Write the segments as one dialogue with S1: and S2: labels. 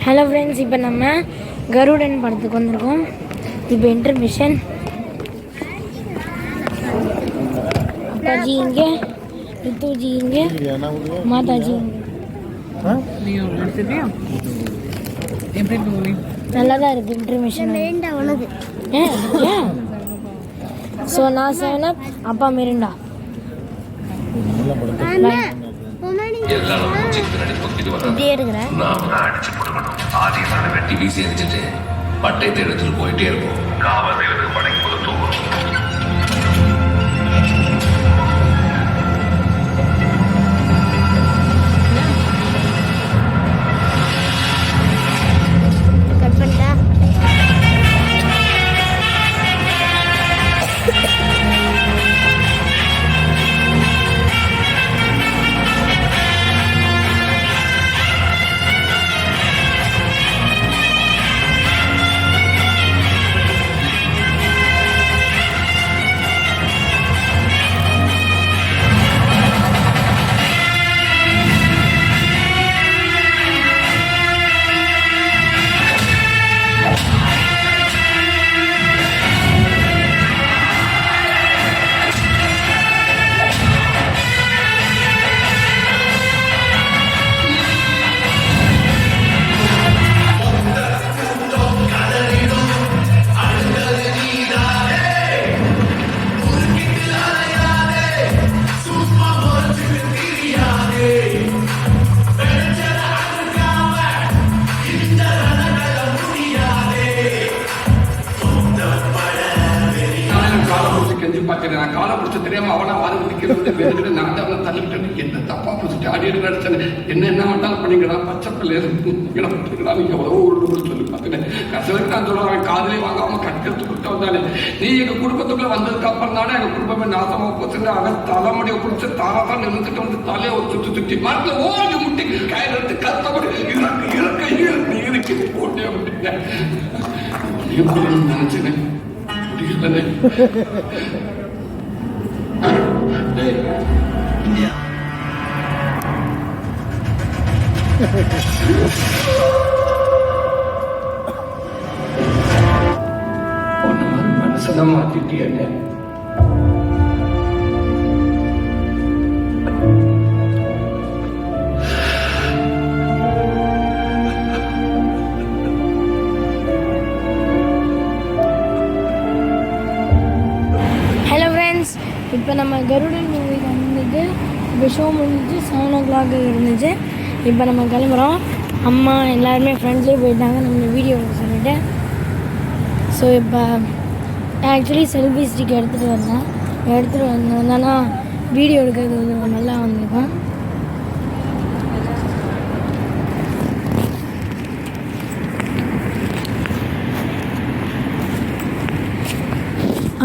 S1: Hello friends, இப்போ நம்ம கருடன் படத்துக்கு வந்திருக்கோம். இப்போ இன்டர்மிஷன். அப்பாஜி இங்கே, ரித்துஜி இங்கே, மாதாஜி இங்கே. நல்லா தான் இருக்குது இன்டர்மிஷன். ஸோ நான் 7 Up, அப்பா மிரிண்டா. இப்படியே இருக்கிறேன். வெட்டி வீசி எரிஞ்சிட்டு பட்டயத்தை எடுத்துட்டு போயிட்டே இருக்கும். காவல் படைக்கு போது நான் காலை பிடிச்ச தெரியாம அவனா வாரி முடிக்கிறது நான் அவனை தள்ளிக்கிட்டேன். என்ன தப்பா பிடிச்சிட்டு அடியடி நடிச்சேன். என்ன வேண்டாலும் பண்ணிக்கலாம். பச்சை பிள்ளை நீங்க எவ்வளவோ சொல்லி பார்த்தேன். கசலுக்கு நான் சொல்லுவேன், காதலே வாங்காம கட்டுறது கொடுத்து வந்தாலே நீ எங்க குடும்பத்துக்குள்ள வந்ததுக்கு அப்புறம் தானே எங்க குடும்பமே நாசமா போச்சுன்னு அவன் தலைமுடியை பிடிச்ச தாராதான் நிறுத்துட்டு வந்து தலையை ஒரு சுத்தி மரத்துல ஓடி முட்டி கயிறு எடுத்து கத்தப்படி இருக்கு போட்டே விட்டுங்க நினைச்சேன். முடியலனே India. மனசெல்லாம் மாத்திட்டியல்ல. இப்போ நம்ம கருடன் மூவி வந்துட்டு இப்போ ஷோ முடிஞ்சிச்சு. 7 o'clock இருந்துச்சு. இப்போ நம்ம கிளம்புறோம். அம்மா எல்லாருமே ஃப்ரெண்ட்ஸ்லேயே போயிட்டாங்க நம்ம வீடியோ சொல்லிவிட்டு. ஸோ இப்போ ஆக்சுவலி செல்ஃபி ஸ்டிக் எடுத்துகிட்டு வந்தேன்னா வீடியோ எடுக்கிறது கொஞ்சம் நல்லா வந்திருக்கும்.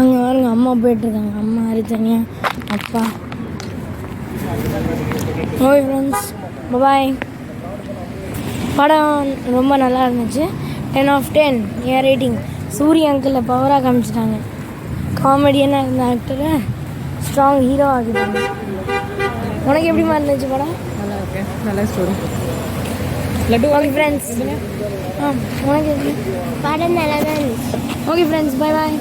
S1: அங்கே பாருங்க, அம்மா போயிட்டுருக்காங்க. அம்மா ஹரிதன்யா, அப்பா. ஓகே ஃப்ரெண்ட்ஸ், பாய். படம் ரொம்ப நல்லா இருந்துச்சு. 10 of 10 ஏன் ரேட்டிங். சூரிய அங்கிளில் பவராக காமிச்சிட்டாங்க. காமெடியனாக இருந்த ஆக்டரை ஸ்ட்ராங் ஹீரோ ஆகிட்டாங்க. உனக்கு எப்படிமா இருந்துச்சு படம்?
S2: நல்லா இருக்கு, நல்ல ஸ்டோரி.
S1: ஓகே ஃப்ரெண்ட்ஸ், உனக்கு எப்படி?
S3: படம் நல்லா தான் இருந்துச்சு.
S1: ஓகே ஃப்ரெண்ட்ஸ், பாய்.